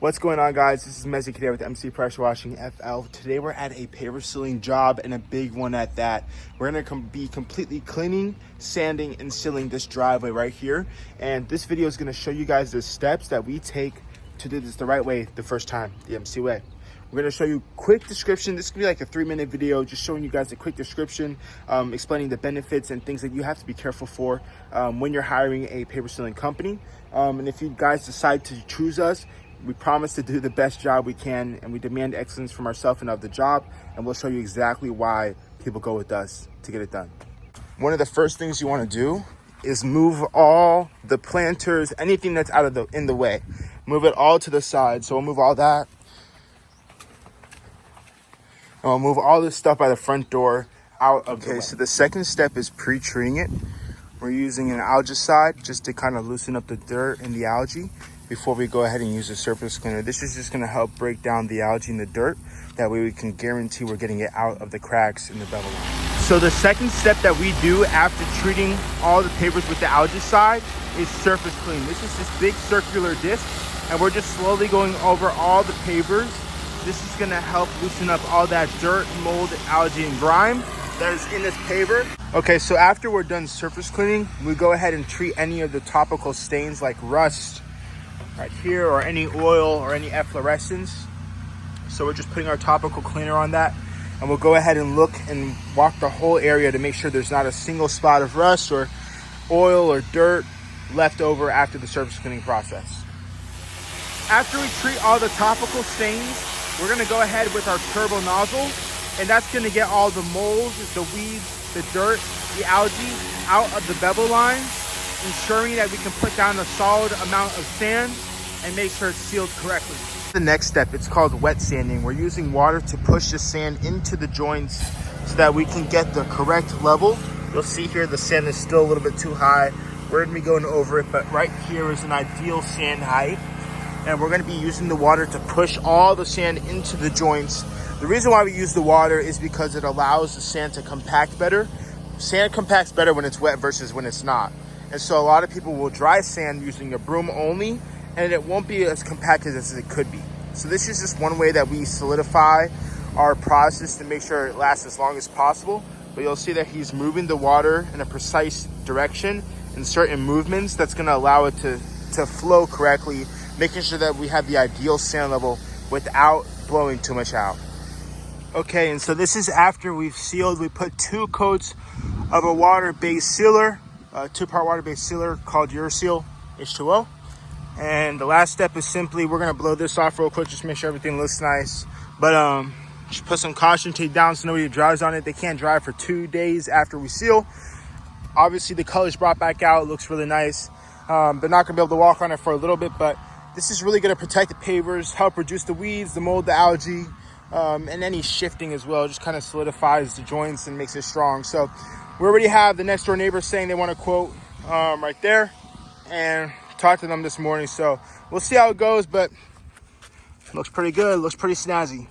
What's going on, guys? This is Mezzy today with MC Pressure Washing FL. Today we're at a paver sealing job, and a big one at that. We're going to be completely cleaning, sanding, and sealing this driveway right here. And this video is going to show you guys the steps that we take to do this the right way the first time, the MC way. We're going to show you quick description. This is going to be like a 3-minute video just showing you guys a quick description, explaining the benefits and things that you have to be careful for when you're hiring a paver sealing company. And if you guys decide to choose us, we promise to do the best job we can, and we demand excellence from ourselves and of the job, and we'll show you exactly why people go with us to get it done. One of the first things you want to do is move all the planters, anything that's in the way. Move it all to the side. So we'll move all that. And we'll move all this stuff by the front door out of the way. So the second step is pre-treating it. We're using an algicide just to kind of loosen up the dirt and the algae before we go ahead and use a surface cleaner. This is just going to help break down the algae and the dirt. That way we can guarantee we're getting it out of the cracks in the bevel line. So the second step that we do after treating all the pavers with the algicide is surface clean. This is this big circular disc, and we're just slowly going over all the pavers. This is going to help loosen up all that dirt, mold, algae, and grime that is in this paver. Okay, so after we're done surface cleaning, we go ahead and treat any of the topical stains like rust right here, or any oil or any efflorescence. So we're just putting our topical cleaner on that, and we'll go ahead and look and walk the whole area to make sure there's not a single spot of rust or oil or dirt left over after the surface cleaning process. After we treat all the topical stains, we're going to go ahead with our turbo nozzle, and that's going to get all the mold, the weeds, the dirt, the algae out of the bevel lines, ensuring that we can put down a solid amount of sand and make sure it's sealed correctly. The next step, it's called wet sanding. We're using water to push the sand into the joints so that we can get the correct level. You'll see here the sand is still a little bit too high. We're going to be going over it, but right here is an ideal sand height. And we're going to be using the water to push all the sand into the joints. The reason why we use the water is because it allows the sand to compact better. Sand compacts better when it's wet versus when it's not. And so a lot of people will dry sand using a broom only, and it won't be as compacted as it could be. So this is just one way that we solidify our process to make sure it lasts as long as possible. But you'll see that he's moving the water in a precise direction in certain movements that's going to allow it to flow correctly, making sure that we have the ideal sand level without blowing too much out. Okay, and so this is after we've sealed. We put 2 coats of a water-based sealer, a 2-part water-based sealer called Urseal H2O. And the last step is simply, we're going to blow this off real quick, just make sure everything looks nice. But just put some caution tape down so nobody drives on it. They can't drive for 2 days after we seal. Obviously the color's brought back out, it looks really nice. They're not going to be able to walk on it for a little bit, but this is really going to protect the pavers, help reduce the weeds, the mold, the algae, and any shifting as well. It just kind of solidifies the joints and makes it strong. So we already have the next door neighbor saying they want a quote right there, and talked to them this morning. So we'll see how it goes, but it looks pretty good. It looks pretty snazzy.